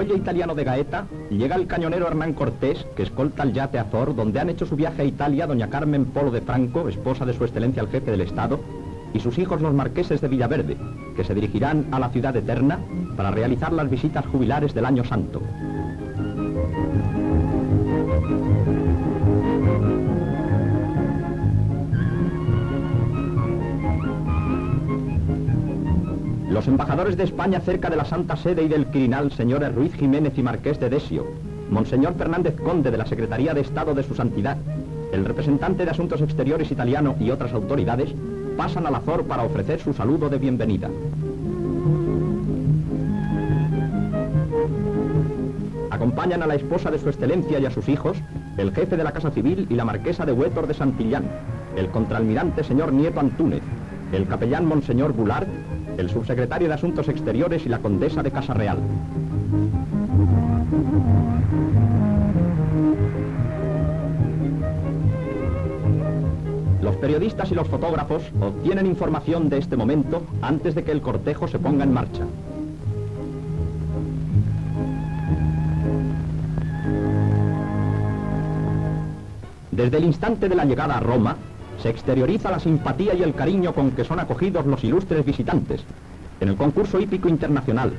muelle italiano de Gaeta llega el cañonero Hernán Cortés, que escolta el yate Azor, donde han hecho su viaje a Italia doña Carmen Polo de Franco, esposa de su excelencia el jefe del Estado, y sus hijos los marqueses de Villaverde, que se dirigirán a la ciudad eterna para realizar las visitas jubilares del Año Santo. Los embajadores de España cerca de la Santa Sede y del Quirinal, señores Ruiz Jiménez y Marqués de Desio, monseñor Fernández Conde de la Secretaría de Estado de su Santidad, el representante de Asuntos Exteriores italiano y otras autoridades, pasan al Azor para ofrecer su saludo de bienvenida. Acompañan a la esposa de su excelencia y a sus hijos, el jefe de la Casa Civil y la marquesa de Huétor de Santillán, el contraalmirante señor Nieto Antúnez, el capellán monseñor Goulart, el subsecretario de Asuntos Exteriores y la condesa de Casa Real. Los periodistas y los fotógrafos obtienen información de este momento antes de que el cortejo se ponga en marcha. Desde el instante de la llegada a Roma, se exterioriza la simpatía y el cariño con que son acogidos los ilustres visitantes. En el concurso hípico internacional,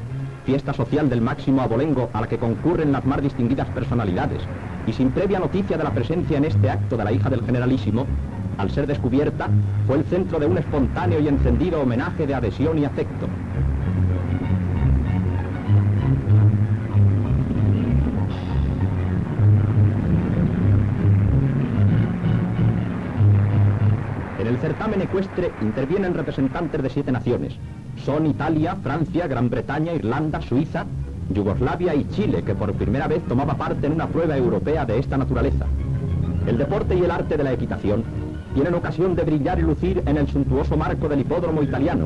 fiesta social del máximo abolengo a la que concurren las más distinguidas personalidades, y sin previa noticia de la presencia en este acto de la hija del generalísimo, al ser descubierta, fue el centro de un espontáneo y encendido homenaje de adhesión y afecto. En el certamen ecuestre intervienen representantes de 7 naciones. Son Italia, Francia, Gran Bretaña, Irlanda, Suiza, Yugoslavia y Chile, que por primera vez tomaba parte en una prueba europea de esta naturaleza. El deporte y el arte de la equitación tienen ocasión de brillar y lucir en el suntuoso marco del hipódromo italiano.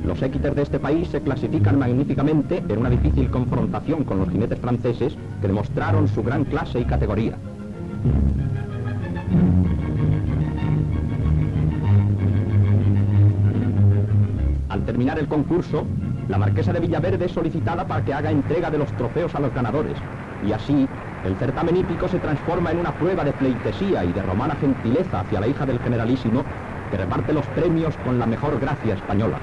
Los équites de este país se clasifican magníficamente en una difícil confrontación con los jinetes franceses que demostraron su gran clase y categoría. Al terminar el concurso, la marquesa de Villaverde es solicitada para que haga entrega de los trofeos a los ganadores, y así el certamen hípico se transforma en una prueba de pleitesía y de romana gentileza hacia la hija del generalísimo, que reparte los premios con la mejor gracia española.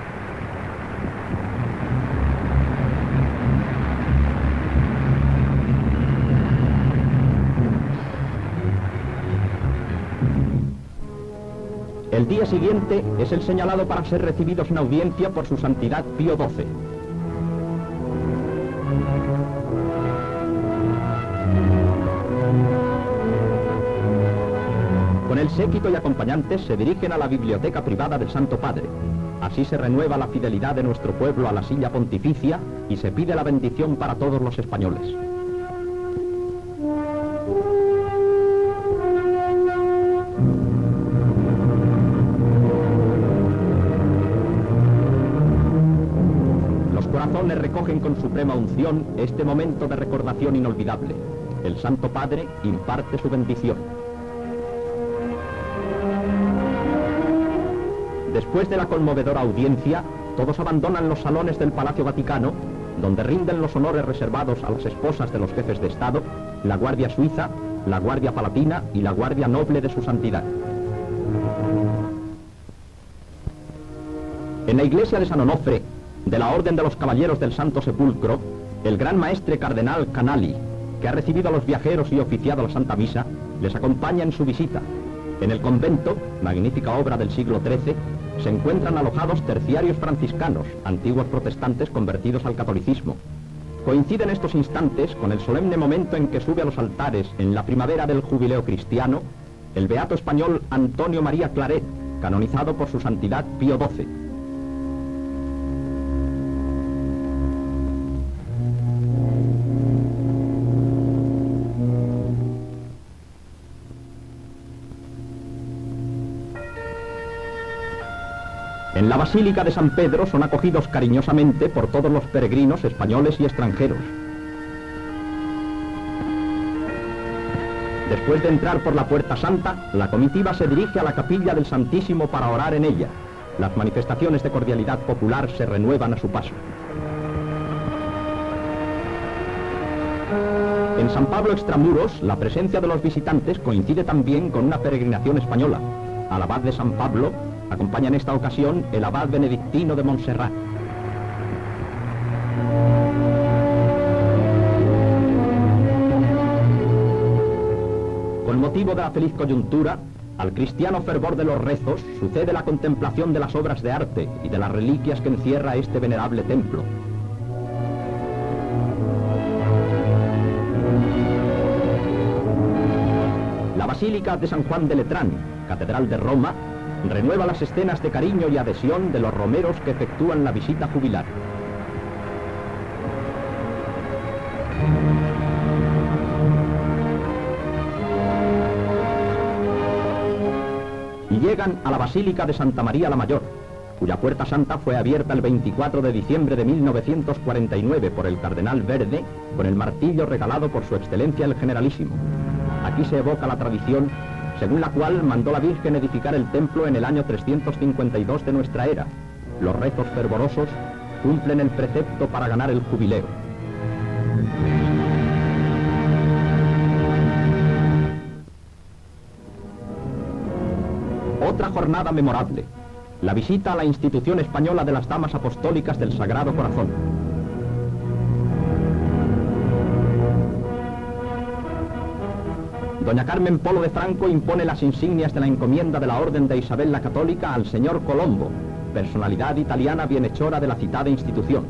El día siguiente es el señalado para ser recibidos en audiencia por su santidad Pío XII. Con el séquito y acompañantes se dirigen a la biblioteca privada del Santo Padre. Así se renueva la fidelidad de nuestro pueblo a la silla pontificia y se pide la bendición para todos los españoles. Recogen con suprema unción este momento de recordación inolvidable. El Santo Padre imparte su bendición. Después de la conmovedora audiencia, todos abandonan los salones del Palacio Vaticano, donde rinden los honores reservados a las esposas de los jefes de Estado, la Guardia Suiza, la Guardia Palatina y la Guardia Noble de su Santidad. En la iglesia de San Onofre, de la Orden de los Caballeros del Santo Sepulcro, el gran maestre cardenal Canali, que ha recibido a los viajeros y oficiado la Santa Misa, les acompaña en su visita. En el convento, magnífica obra del siglo XIII, se encuentran alojados terciarios franciscanos, antiguos protestantes convertidos al catolicismo. Coinciden estos instantes con el solemne momento en que sube a los altares, en la primavera del jubileo cristiano, el beato español Antonio María Claret, canonizado por su santidad Pío XII. En la Basílica de San Pedro son acogidos cariñosamente por todos los peregrinos españoles y extranjeros. Después de entrar por la Puerta Santa, la comitiva se dirige a la Capilla del Santísimo para orar en ella. Las manifestaciones de cordialidad popular se renuevan a su paso. En San Pablo Extramuros, la presencia de los visitantes coincide también con una peregrinación española. Al abad de San Pablo acompaña en esta ocasión el abad benedictino de Montserrat. Con motivo de la feliz coyuntura, al cristiano fervor de los rezos sucede la contemplación de las obras de arte y de las reliquias que encierra este venerable templo. La Basílica de San Juan de Letrán, Catedral de Roma, renueva las escenas de cariño y adhesión de los romeros que efectúan la visita jubilar. Y llegan a la Basílica de Santa María la Mayor, cuya puerta santa fue abierta el 24 de diciembre de 1949 por el cardenal Verde, con el martillo regalado por su excelencia el generalísimo. Aquí se evoca la tradición según la cual mandó la Virgen edificar el templo en el año 352 de nuestra era. Los rezos fervorosos cumplen el precepto para ganar el jubileo. Otra jornada memorable, la visita a la institución española de las Damas Apostólicas del Sagrado Corazón. Doña Carmen Polo de Franco impone las insignias de la encomienda de la Orden de Isabel la Católica al señor Colombo, personalidad italiana bienhechora de la citada institución.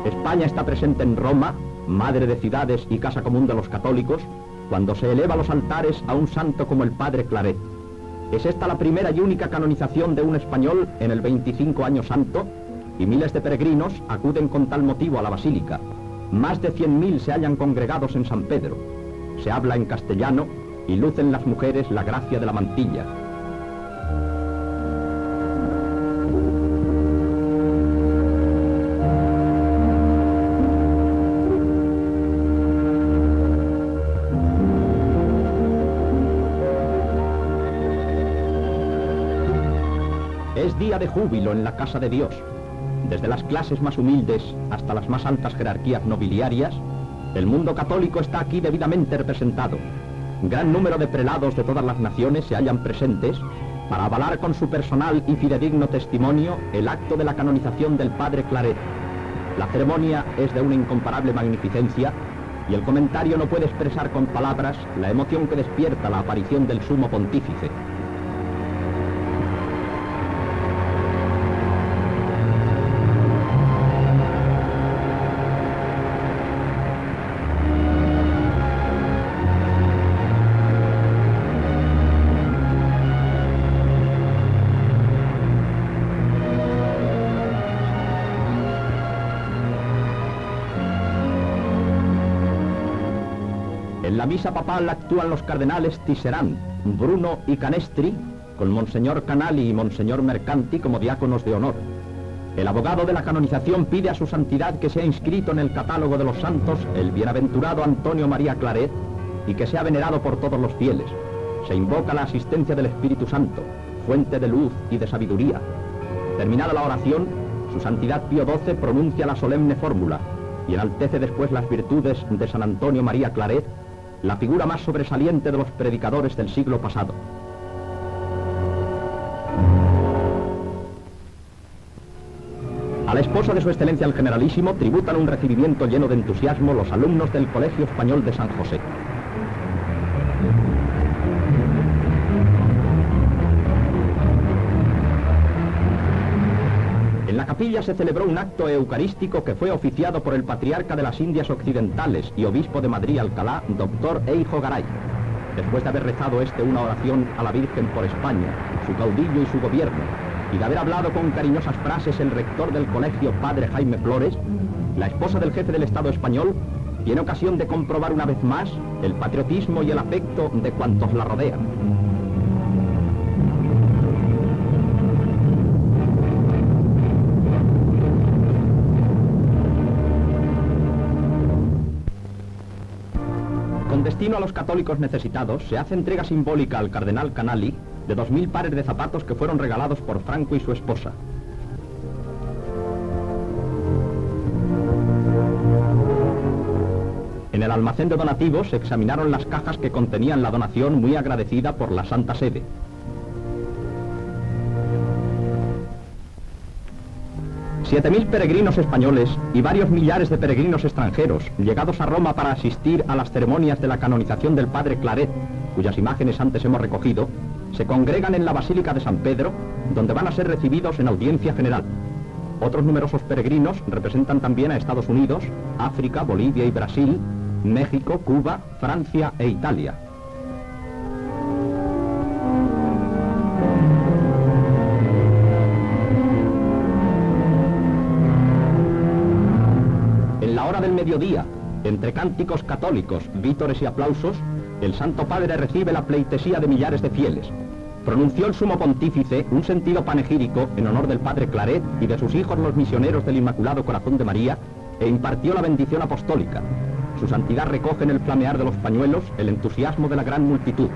España está presente en Roma, madre de ciudades y casa común de los católicos, cuando se eleva a los altares a un santo como el Padre Claret. Es esta la primera y única canonización de un español en el 25 Año Santo, y miles de peregrinos acuden con tal motivo a la basílica. Más de 100.000 se hallan congregados en San Pedro. Se habla en castellano y lucen las mujeres la gracia de la mantilla. Es día de júbilo en la casa de Dios. Desde las clases más humildes hasta las más altas jerarquías nobiliarias, el mundo católico está aquí debidamente representado. Gran número de prelados de todas las naciones se hallan presentes para avalar con su personal y fidedigno testimonio el acto de la canonización del Padre Claret. La ceremonia es de una incomparable magnificencia y el comentario no puede expresar con palabras la emoción que despierta la aparición del Sumo Pontífice. En la misa papal actúan los cardenales Tisserand, Bruno y Canestri, con Monseñor Canali y Monseñor Mercanti como diáconos de honor. El abogado de la canonización pide a su santidad que sea inscrito en el catálogo de los santos el bienaventurado Antonio María Claret y que sea venerado por todos los fieles. Se invoca la asistencia del Espíritu Santo, fuente de luz y de sabiduría. Terminada la oración, su santidad Pío XII pronuncia la solemne fórmula y enaltece después las virtudes de San Antonio María Claret, la figura más sobresaliente de los predicadores del siglo pasado. A la esposa de su excelencia el generalísimo tributan un recibimiento lleno de entusiasmo los alumnos del Colegio Español de San José. En la capilla se celebró un acto eucarístico que fue oficiado por el patriarca de las Indias Occidentales y obispo de Madrid-Alcalá, doctor Eijo Garay. Después de haber rezado una oración a la Virgen por España, su caudillo y su gobierno, y de haber hablado con cariñosas frases el rector del colegio, padre Jaime Flores, la esposa del jefe del Estado español tiene ocasión de comprobar una vez más el patriotismo y el afecto de cuantos la rodean. Con destino a los católicos necesitados, se hace entrega simbólica al cardenal Canali de 2000 pares de zapatos que fueron regalados por Franco y su esposa. En el almacén de donativos se examinaron las cajas que contenían la donación muy agradecida por la Santa Sede. $7.000 peregrinos españoles y varios millares de peregrinos extranjeros, llegados a Roma para asistir a las ceremonias de la canonización del Padre Claret, cuyas imágenes antes hemos recogido, se congregan en la Basílica de San Pedro, donde van a ser recibidos en audiencia general. Otros numerosos peregrinos representan también a Estados Unidos, África, Bolivia y Brasil, México, Cuba, Francia e Italia. En la hora del mediodía, entre cánticos católicos, vítores y aplausos, el Santo Padre recibe la pleitesía de millares de fieles. Pronunció el Sumo Pontífice un sentido panegírico en honor del Padre Claret y de sus hijos los misioneros del Inmaculado Corazón de María e impartió la bendición apostólica. Su santidad recoge en el flamear de los pañuelos el entusiasmo de la gran multitud.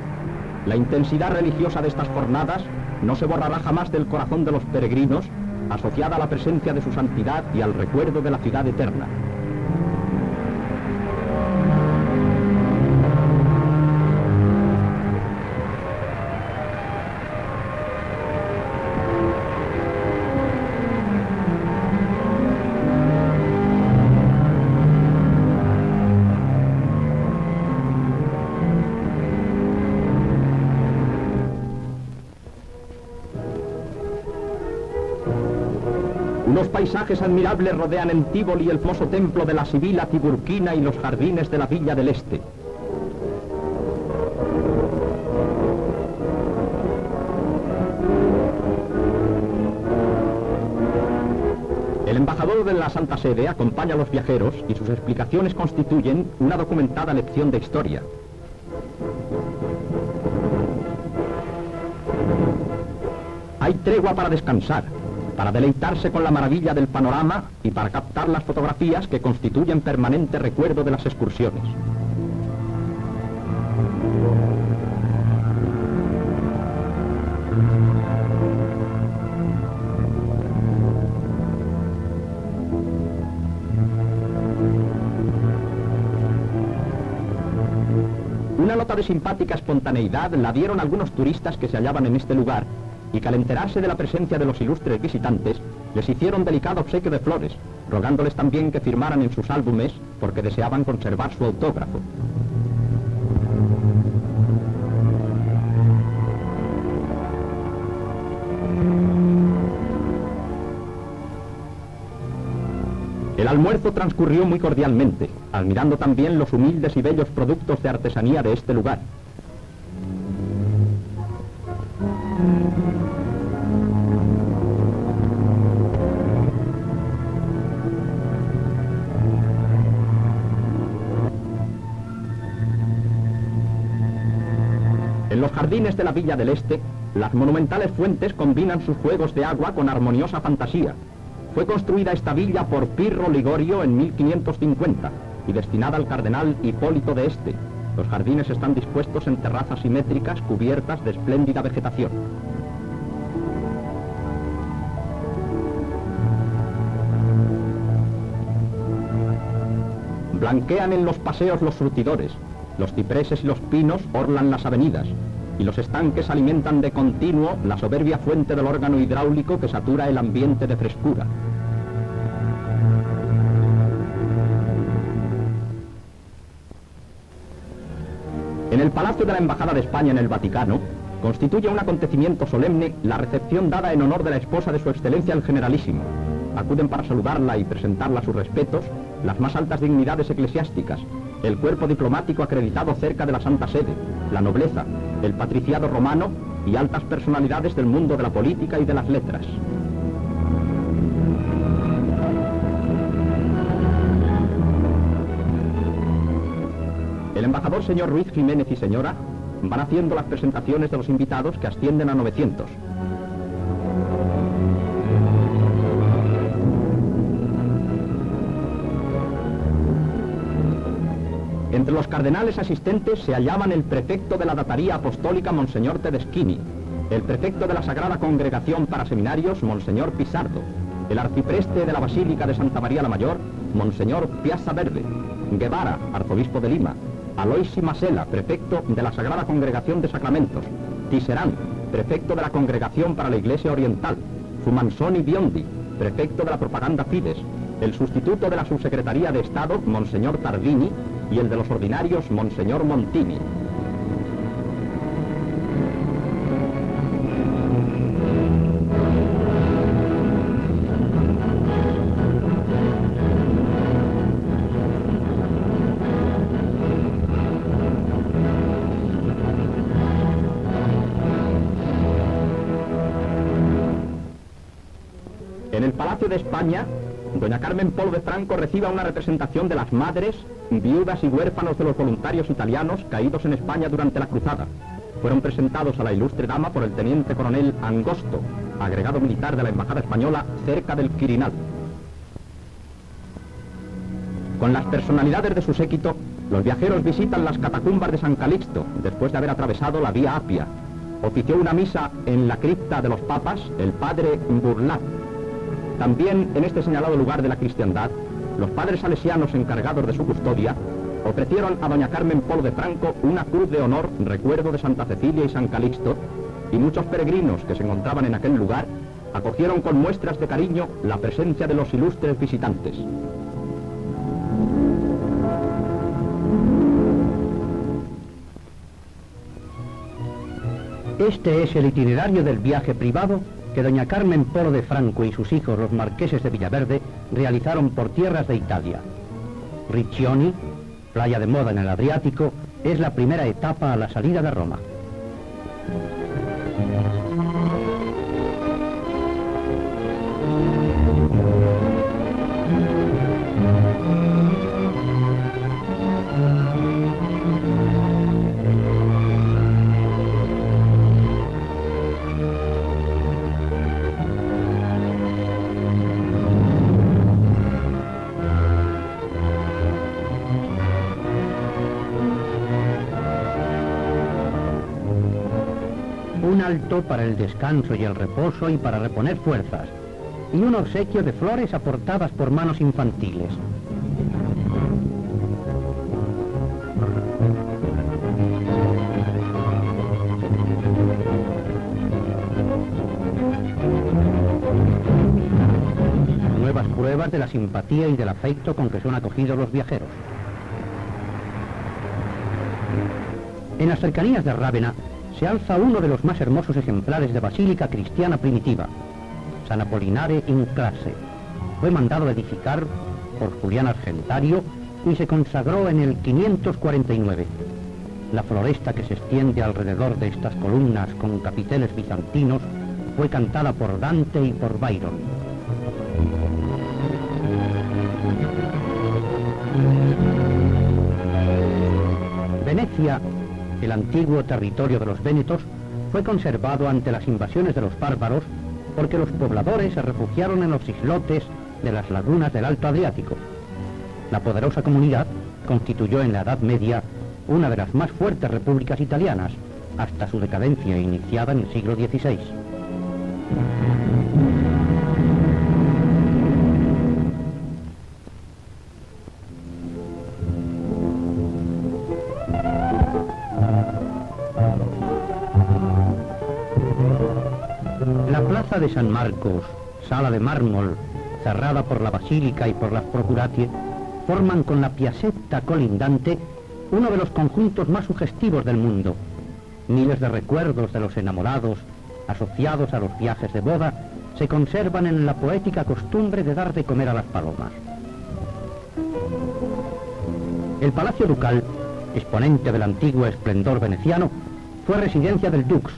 La intensidad religiosa de estas jornadas no se borrará jamás del corazón de los peregrinos, asociada a la presencia de su santidad y al recuerdo de la ciudad eterna. Unos paisajes admirables rodean en Tívoli el famoso templo de la Sibila Tiburquina y los jardines de la Villa del Este. El embajador de la Santa Sede acompaña a los viajeros y sus explicaciones constituyen una documentada lección de historia. Hay tregua para descansar, para deleitarse con la maravilla del panorama y para captar las fotografías que constituyen permanente recuerdo de las excursiones. Una nota de simpática espontaneidad la dieron algunos turistas que se hallaban en este lugar y que al enterarse de la presencia de los ilustres visitantes, les hicieron delicado obsequio de flores, rogándoles también que firmaran en sus álbumes porque deseaban conservar su autógrafo. El almuerzo transcurrió muy cordialmente, admirando también los humildes y bellos productos de artesanía de este lugar. En los jardines de la Villa del Este, las monumentales fuentes combinan sus juegos de agua con armoniosa fantasía. Fue construida esta villa por Pirro Ligorio en 1550 y destinada al cardenal Hipólito de Este. Los jardines están dispuestos en terrazas simétricas cubiertas de espléndida vegetación. Blanquean en los paseos los surtidores, los cipreses y los pinos orlan las avenidas, y los estanques alimentan de continuo la soberbia fuente del órgano hidráulico que satura el ambiente de frescura. En el Palacio de la Embajada de España en el Vaticano, constituye un acontecimiento solemne la recepción dada en honor de la esposa de su excelencia el Generalísimo. Acuden para saludarla y presentarla sus respetos las más altas dignidades eclesiásticas, el cuerpo diplomático acreditado cerca de la Santa Sede, la nobleza, el patriciado romano y altas personalidades del mundo de la política y de las letras. El embajador señor Ruiz Jiménez y señora van haciendo las presentaciones de los invitados que ascienden a 900. Entre los cardenales asistentes se hallaban el prefecto de la Dataría Apostólica, Monseñor Tedeschini, el prefecto de la Sagrada Congregación para Seminarios, Monseñor Pizardo, el arcipreste de la Basílica de Santa María la Mayor, Monseñor Piazza Verde, Guevara, arzobispo de Lima, Aloisi Masela, prefecto de la Sagrada Congregación de Sacramentos, Tisserand, prefecto de la Congregación para la Iglesia Oriental, Fumansoni Biondi, prefecto de la Propaganda Fides, el sustituto de la Subsecretaría de Estado, Monseñor Tardini, y el de los ordinarios, Monseñor Montini. En el Palacio de España, doña Carmen Polo de Franco recibe una representación de las madres, viudas y huérfanos de los voluntarios italianos caídos en España durante la cruzada. Fueron presentados a la ilustre dama por el teniente coronel Angosto, agregado militar de la Embajada Española cerca del Quirinal. Con las personalidades de su séquito, los viajeros visitan las catacumbas de San Calixto, después de haber atravesado la Vía Apia. Ofició una misa en la cripta de los papas el padre Burlat. También en este señalado lugar de la cristiandad, los padres salesianos encargados de su custodia ofrecieron a doña Carmen Polo de Franco una cruz de honor, recuerdo de Santa Cecilia y San Calixto, y muchos peregrinos que se encontraban en aquel lugar acogieron con muestras de cariño la presencia de los ilustres visitantes. Este es el itinerario del viaje privado que doña Carmen Polo de Franco y sus hijos, los marqueses de Villaverde, realizaron por tierras de Italia. Riccioni, playa de moda en el Adriático, es la primera etapa a la salida de Roma. Un alto para el descanso y el reposo y para reponer fuerzas, y un obsequio de flores aportadas por manos infantiles. Nuevas pruebas de la simpatía y del afecto con que son acogidos los viajeros. En las cercanías de Rávena se alza uno de los más hermosos ejemplares de basílica cristiana primitiva, San Apolinare in Classe. Fue mandado a edificar por Julián Argentario y se consagró en el 549. La floresta que se extiende alrededor de estas columnas con capiteles bizantinos fue cantada por Dante y por Byron. Venecia, el antiguo territorio de los vénetos, fue conservado ante las invasiones de los bárbaros porque los pobladores se refugiaron en los islotes de las lagunas del Alto Adriático. La poderosa comunidad constituyó en la Edad Media una de las más fuertes repúblicas italianas, hasta su decadencia iniciada en el siglo XVI. La plaza de San Marcos, sala de mármol, cerrada por la basílica y por las procuratie, forman con la piazzetta colindante uno de los conjuntos más sugestivos del mundo. Miles de recuerdos de los enamorados, asociados a los viajes de boda, se conservan en la poética costumbre de dar de comer a las palomas. El Palacio Ducal, exponente del antiguo esplendor veneciano, fue residencia del Dux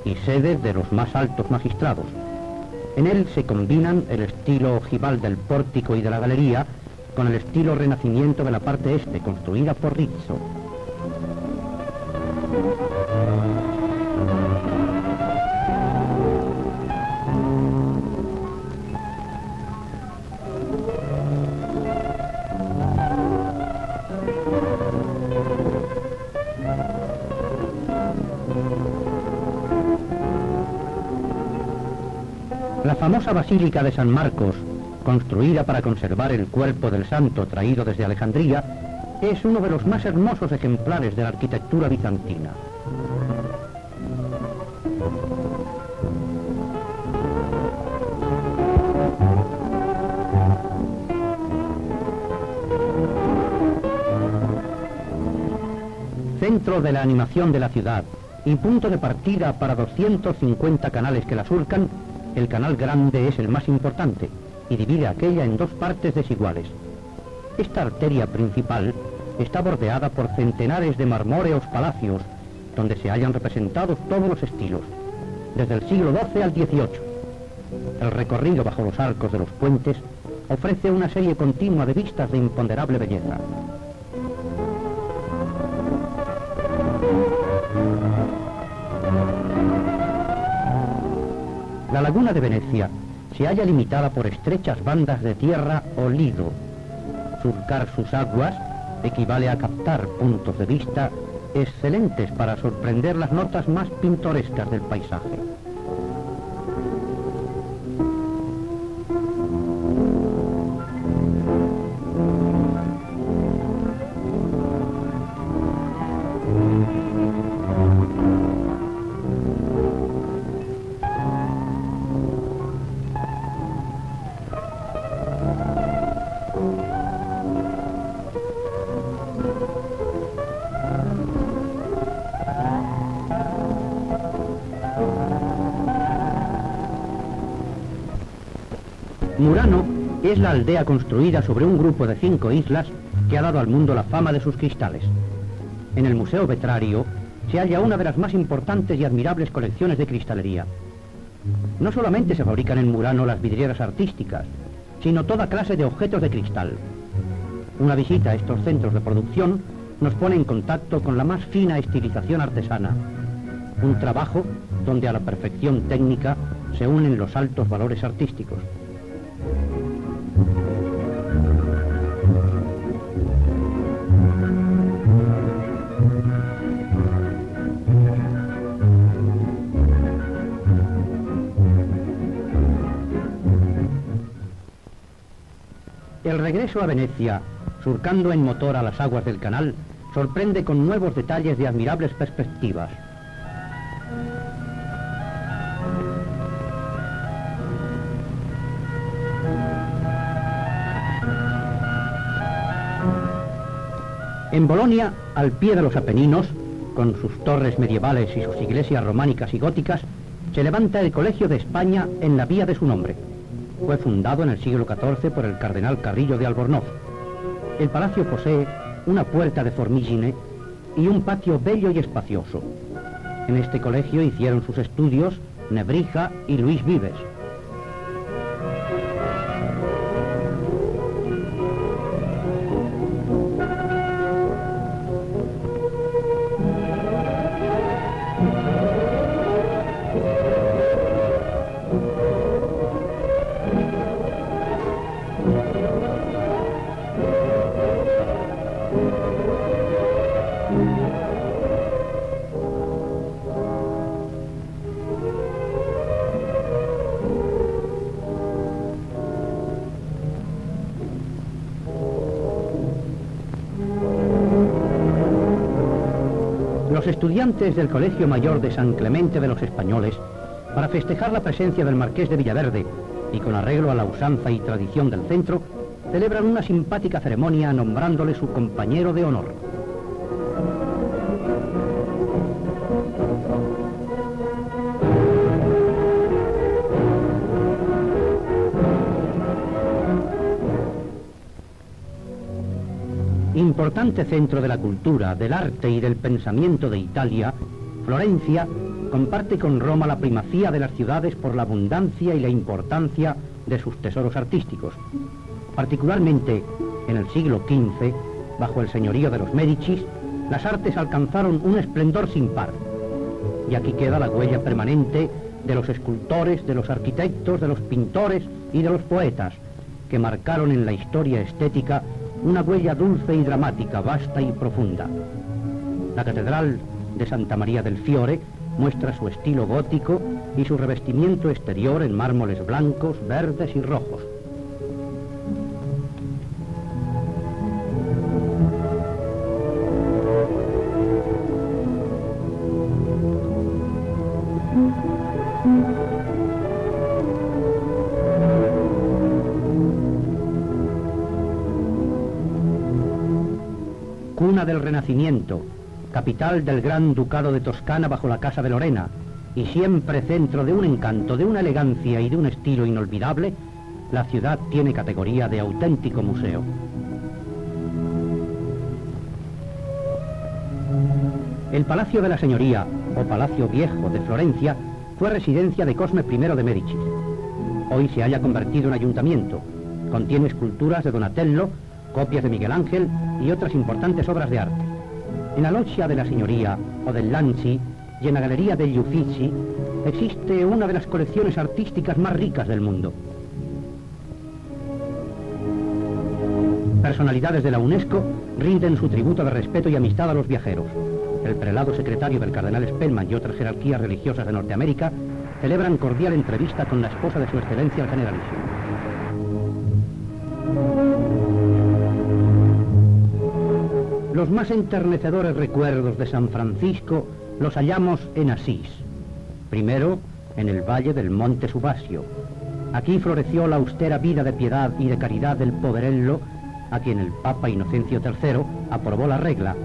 y sede de los más altos magistrados. En él se combinan el estilo ojival del pórtico y de la galería con el estilo renacimiento de la parte este, construida por Rizzo. La famosa Basílica de San Marcos, construida para conservar el cuerpo del santo traído desde Alejandría, es uno de los más hermosos ejemplares de la arquitectura bizantina. Centro de la animación de la ciudad y punto de partida para 250 canales que la surcan, el canal grande es el más importante y divide aquella en dos partes desiguales. Esta arteria principal está bordeada por centenares de marmóreos palacios, donde se hallan representados todos los estilos, desde el siglo XII al XVIII. El recorrido bajo los arcos de los puentes ofrece una serie continua de vistas de imponderable belleza. La laguna de Venecia se halla limitada por estrechas bandas de tierra o lido. Surcar sus aguas equivale a captar puntos de vista excelentes para sorprender las notas más pintorescas del paisaje. Murano es la aldea construida sobre un grupo de 5 islas que ha dado al mundo la fama de sus cristales. En el Museo Vetrario se halla una de las más importantes y admirables colecciones de cristalería. No solamente se fabrican en Murano las vidrieras artísticas, sino toda clase de objetos de cristal. Una visita a estos centros de producción nos pone en contacto con la más fina estilización artesana, un trabajo donde a la perfección técnica se unen los altos valores artísticos. El regreso a Venecia, surcando en motor a las aguas del canal, sorprende con nuevos detalles de admirables perspectivas. En Bolonia, al pie de los Apeninos, con sus torres medievales y sus iglesias románicas y góticas, se levanta el Colegio de España en la vía de su nombre. Fue fundado en el siglo XIV por el cardenal Carrillo de Albornoz. El palacio posee una puerta de formigine y un patio bello y espacioso. En este colegio hicieron sus estudios Nebrija y Luis Vives. Los estudiantes del Colegio Mayor de San Clemente de los Españoles, para festejar la presencia del Marqués de Villaverde y con arreglo a la usanza y tradición del centro, celebran una simpática ceremonia nombrándole su compañero de honor. Importante centro de la cultura, del arte y del pensamiento de Italia, Florencia comparte con Roma la primacía de las ciudades por la abundancia y la importancia de sus tesoros artísticos. Particularmente en el siglo XV, bajo el señorío de los Médicis, las artes alcanzaron un esplendor sin par. Y aquí queda la huella permanente de los escultores, de los arquitectos, de los pintores y de los poetas, que marcaron en la historia estética una huella dulce y dramática, vasta y profunda. La Catedral de Santa María del Fiore muestra su estilo gótico y su revestimiento exterior en mármoles blancos, verdes y rojos. Cuna del Renacimiento, capital del Gran Ducado de Toscana bajo la Casa de Lorena, y siempre centro de un encanto, de una elegancia y de un estilo inolvidable, la ciudad tiene categoría de auténtico museo. El Palacio de la Señoría, o Palacio Viejo de Florencia, fue residencia de Cosme I de Médicis. Hoy se haya convertido en ayuntamiento. Contiene esculturas de Donatello, copias de Miguel Ángel y otras importantes obras de arte. En la Loggia de la Signoria o del Lanzi y en la Galería degli Uffizi existe una de las colecciones artísticas más ricas del mundo. Personalidades de la UNESCO rinden su tributo de respeto y amistad a los viajeros. El prelado secretario del cardenal Spellman y otras jerarquías religiosas de Norteamérica celebran cordial entrevista con la esposa de su excelencia el generalísimo. Los más enternecedores recuerdos de San Francisco los hallamos en Asís. Primero, en el valle del Monte Subasio. Aquí floreció la austera vida de piedad y de caridad del Poverello, a quien el Papa Inocencio III aprobó la regla,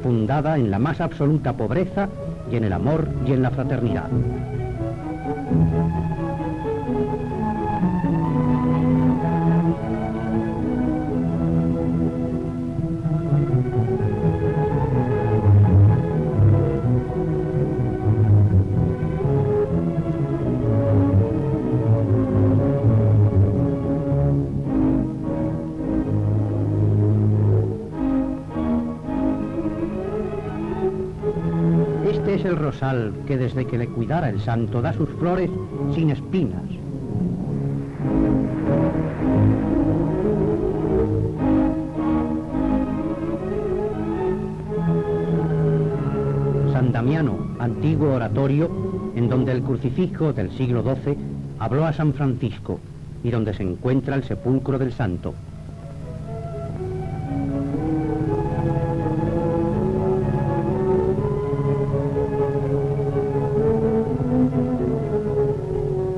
fundada en la más absoluta pobreza y en el amor y en la fraternidad. Este es el rosal que desde que le cuidara el santo da sus flores sin espinas. San Damiano, antiguo oratorio, en donde el crucifijo del siglo XII habló a San Francisco y donde se encuentra el sepulcro del santo.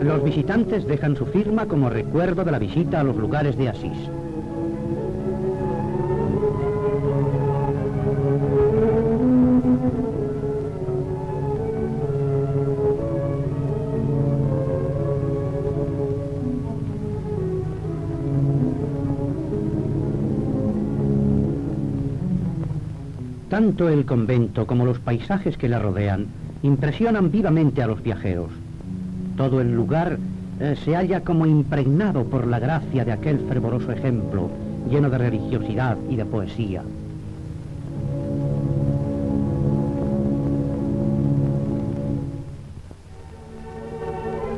Los visitantes dejan su firma como recuerdo de la visita a los lugares de Asís. Tanto el convento como los paisajes que la rodean impresionan vivamente a los viajeros. Todo el lugar se halla como impregnado por la gracia de aquel fervoroso ejemplo, lleno de religiosidad y de poesía.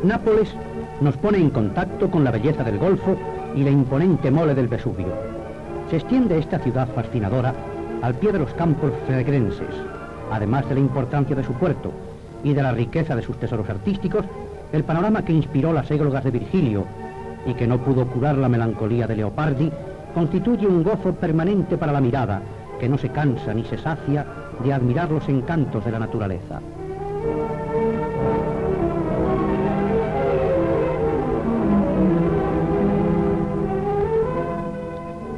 Nápoles nos pone en contacto con la belleza del Golfo y la imponente mole del Vesubio. Se extiende esta ciudad fascinadora al pie de los campos flegrenses, además de la importancia de su puerto y de la riqueza de sus tesoros artísticos. El panorama que inspiró las églogas de Virgilio y que no pudo curar la melancolía de Leopardi constituye un gozo permanente para la mirada que no se cansa ni se sacia de admirar los encantos de la naturaleza.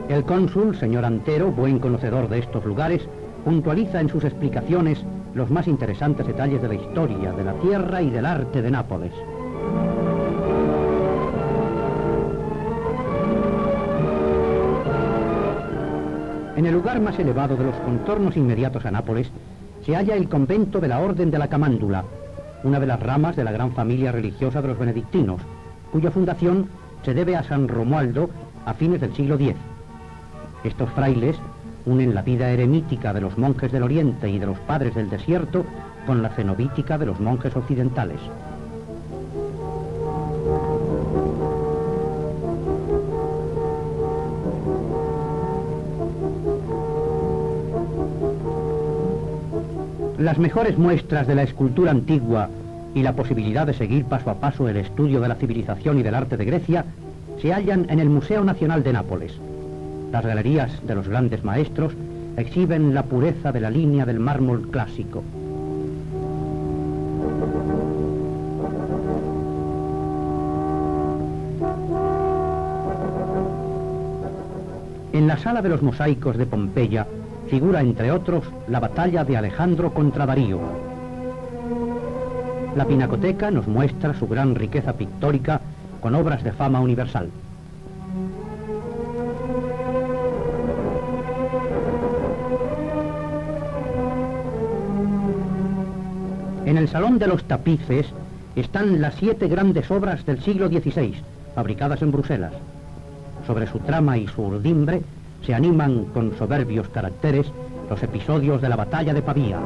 El cónsul, señor Antero, buen conocedor de estos lugares, puntualiza en sus explicaciones los más interesantes detalles de la historia, de la tierra y del arte de Nápoles. En el lugar más elevado de los contornos inmediatos a Nápoles se halla el convento de la Orden de la Camándula, una de las ramas de la gran familia religiosa de los benedictinos, cuya fundación se debe a San Romualdo a fines del siglo X. Estos frailes unen la vida eremítica de los monjes del Oriente y de los padres del desierto con la cenobítica de los monjes occidentales. Las mejores muestras de la escultura antigua y la posibilidad de seguir paso a paso el estudio de la civilización y del arte de Grecia se hallan en el Museo Nacional de Nápoles. Las galerías de los grandes maestros exhiben la pureza de la línea del mármol clásico. En la sala de los mosaicos de Pompeya figura, entre otros, la batalla de Alejandro contra Darío. La Pinacoteca nos muestra su gran riqueza pictórica con obras de fama universal. En el Salón de los Tapices están las 7 grandes obras del siglo XVI, fabricadas en Bruselas. Sobre su trama y su urdimbre se animan con soberbios caracteres los episodios de la batalla de Pavía.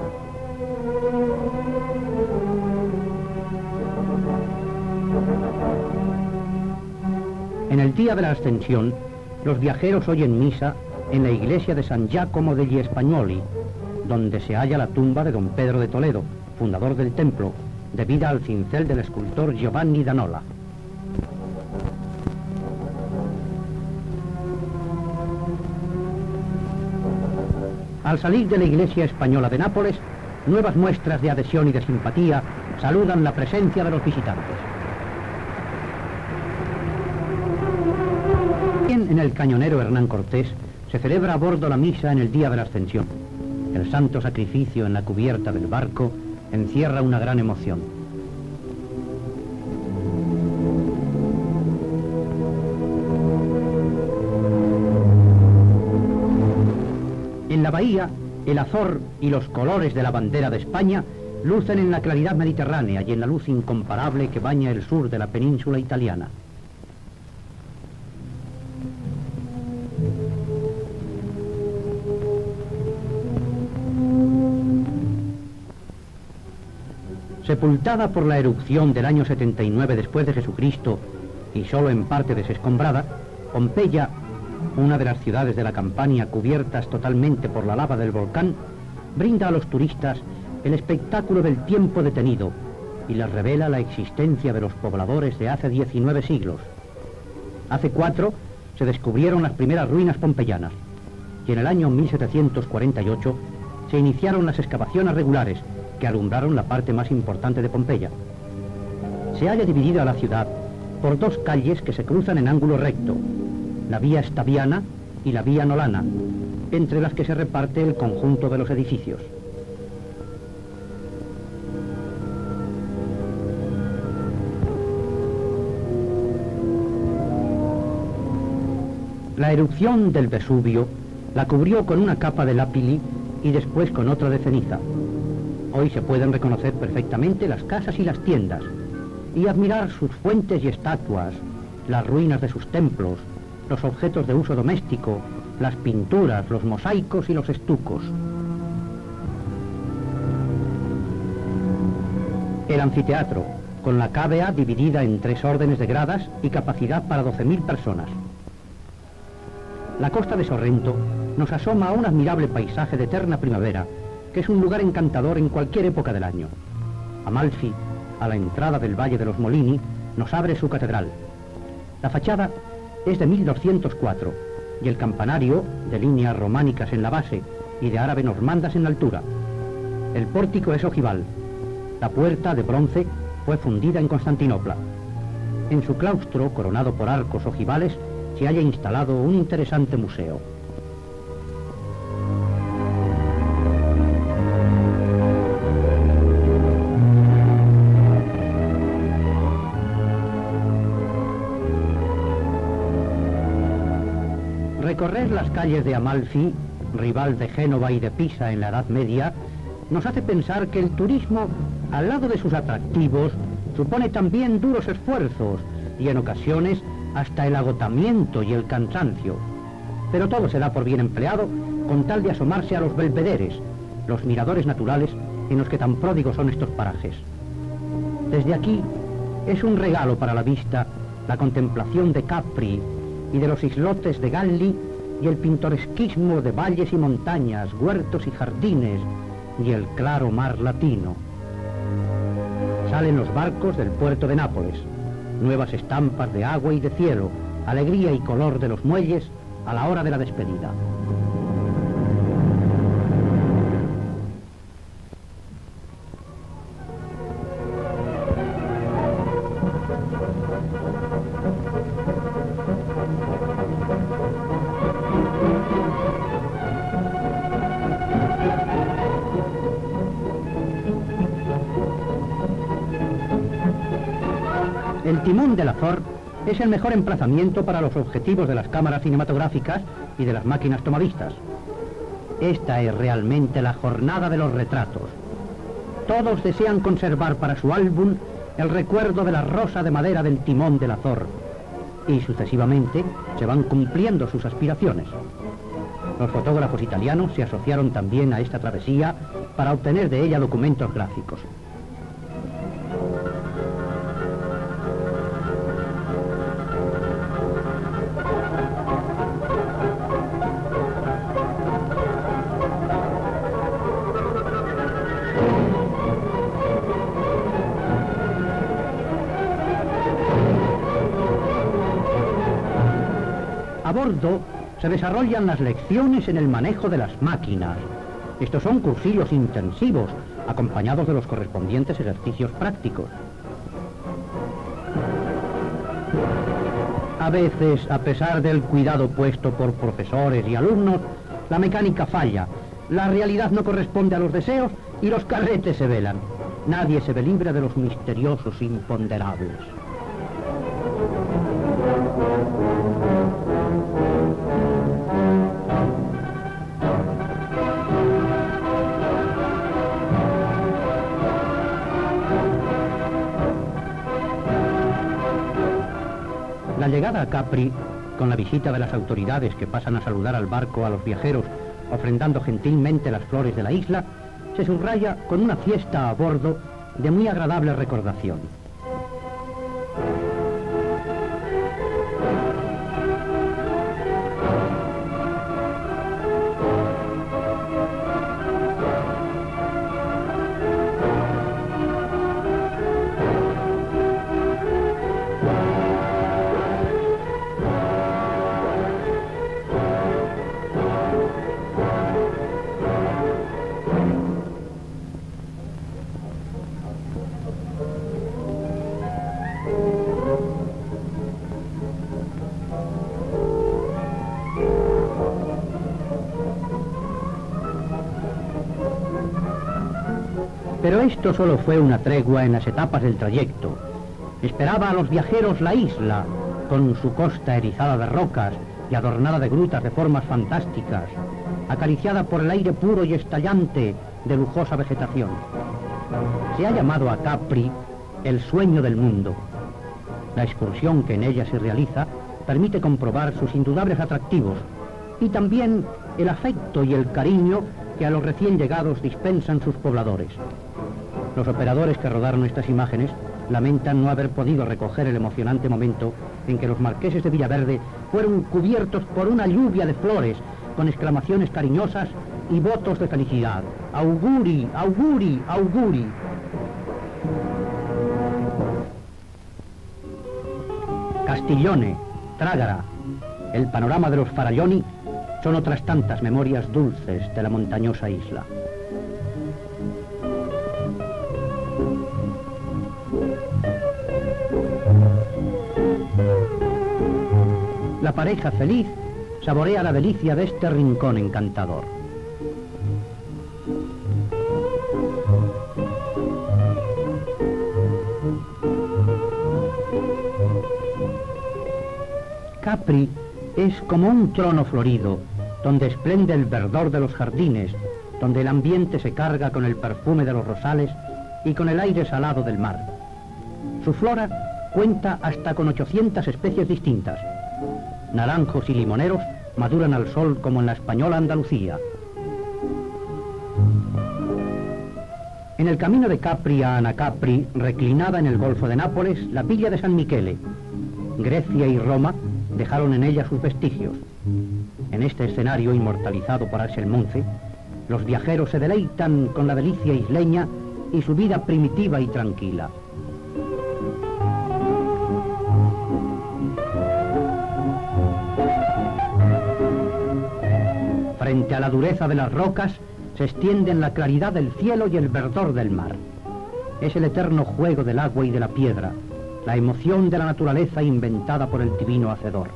En el día de la Ascensión, los viajeros oyen misa en la iglesia de San Giacomo degli Spagnuoli, donde se halla la tumba de don Pedro de Toledo, fundador del templo, debida al cincel del escultor Giovanni da Nola. Al salir de la iglesia española de Nápoles, nuevas muestras de adhesión y de simpatía saludan la presencia de los visitantes. En el cañonero Hernán Cortés se celebra a bordo la misa en el día de la Ascensión. El santo sacrificio en la cubierta del barco encierra una gran emoción. En la bahía, el azor y los colores de la bandera de España lucen en la claridad mediterránea y en la luz incomparable que baña el sur de la península italiana. Sepultada por la erupción del año 79 después de Jesucristo y solo en parte desescombrada, Pompeya, una de las ciudades de la Campania cubiertas totalmente por la lava del volcán, brinda a los turistas el espectáculo del tiempo detenido y les revela la existencia de los pobladores de hace 19 siglos. Hace 4 se descubrieron las primeras ruinas pompeyanas y en el año 1748 se iniciaron las excavaciones regulares que alumbraron la parte más importante de Pompeya. Se halla dividida la ciudad por 2 calles que se cruzan en ángulo recto, la vía Stabiana y la vía Nolana, entre las que se reparte el conjunto de los edificios. La erupción del Vesubio la cubrió con una capa de lapili y después con otra de ceniza. Hoy se pueden reconocer perfectamente las casas y las tiendas y admirar sus fuentes y estatuas, las ruinas de sus templos, los objetos de uso doméstico, las pinturas, los mosaicos y los estucos. El anfiteatro, con la cávea dividida en 3 órdenes de gradas y capacidad para 12.000 personas. La costa de Sorrento nos asoma a un admirable paisaje de eterna primavera, que es un lugar encantador en cualquier época del año. Amalfi, a la entrada del Valle de los Molini, nos abre su catedral. La fachada es de 1204 y el campanario, de líneas románicas en la base y de árabe normandas en la altura. El pórtico es ojival. La puerta, de bronce, fue fundida en Constantinopla. En su claustro, coronado por arcos ojivales, se halla instalado un interesante museo. Recorrer las calles de Amalfi, rival de Génova y de Pisa en la Edad Media, nos hace pensar que el turismo, al lado de sus atractivos, supone también duros esfuerzos y en ocasiones hasta el agotamiento y el cansancio. Pero todo se da por bien empleado con tal de asomarse a los belvederes, los miradores naturales en los que tan pródigos son estos parajes. Desde aquí es un regalo para la vista la contemplación de Capri y de los islotes de Galli y el pintoresquismo de valles y montañas, huertos y jardines y el claro mar latino. Salen los barcos del puerto de Nápoles, nuevas estampas de agua y de cielo, alegría y color de los muelles a la hora de la despedida. El timón del Azor es el mejor emplazamiento para los objetivos de las cámaras cinematográficas y de las máquinas tomadistas. Esta es realmente la jornada de los retratos. Todos desean conservar para su álbum el recuerdo de la rosa de madera del timón del Azor, y sucesivamente se van cumpliendo sus aspiraciones. Los fotógrafos italianos se asociaron también a esta travesía para obtener de ella documentos gráficos. A bordo se desarrollan las lecciones en el manejo de las máquinas. Estos son cursillos intensivos, acompañados de los correspondientes ejercicios prácticos. A veces, a pesar del cuidado puesto por profesores y alumnos, la mecánica falla, la realidad no corresponde a los deseos y los carretes se velan. Nadie se ve libre de los misteriosos imponderables. La llegada a Capri, con la visita de las autoridades que pasan a saludar al barco a los viajeros, ofrendando gentilmente las flores de la isla, se subraya con una fiesta a bordo de muy agradable recordación. Pero esto solo fue una tregua en las etapas del trayecto. Esperaba a los viajeros la isla, con su costa erizada de rocas y adornada de grutas de formas fantásticas, acariciada por el aire puro y estallante de lujosa vegetación. Se ha llamado a Capri el sueño del mundo. La excursión que en ella se realiza permite comprobar sus indudables atractivos y también el afecto y el cariño que a los recién llegados dispensan sus pobladores. Los operadores que rodaron estas imágenes lamentan no haber podido recoger el emocionante momento en que los marqueses de Villaverde fueron cubiertos por una lluvia de flores, con exclamaciones cariñosas y votos de felicidad. ¡Auguri, auguri, auguri! Castiglione, Trágara, el panorama de los Faraglioni son otras tantas memorias dulces de la montañosa isla. La pareja feliz saborea la delicia de este rincón encantador. Capri es como un trono florido, donde esplende el verdor de los jardines, donde el ambiente se carga con el perfume de los rosales y con el aire salado del mar. Su flora cuenta hasta con 800 especies distintas. Naranjos y limoneros maduran al sol como en la española Andalucía. En el camino de Capri a Anacapri, reclinada en el Golfo de Nápoles, la villa de San Michele. Grecia y Roma dejaron en ella sus vestigios. En este escenario inmortalizado por Axel Monce, los viajeros se deleitan con la delicia isleña y su vida primitiva y tranquila. Frente a la dureza de las rocas se extienden la claridad del cielo y el verdor del mar. Es el eterno juego del agua y de la piedra, la emoción de la naturaleza inventada por el divino Hacedor.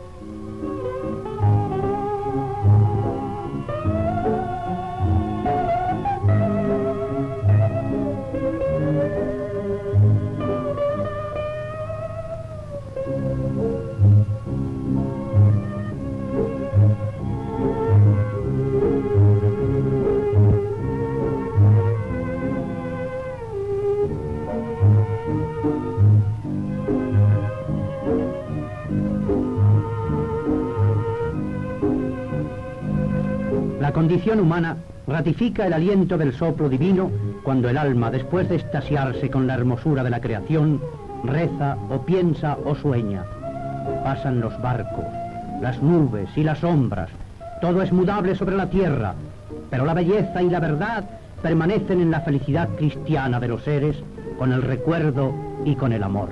La condición humana ratifica el aliento del soplo divino cuando el alma, después de extasiarse con la hermosura de la creación, reza o piensa o sueña. Pasan los barcos, las nubes y las sombras, todo es mudable sobre la tierra, pero la belleza y la verdad permanecen en la felicidad cristiana de los seres con el recuerdo y con el amor.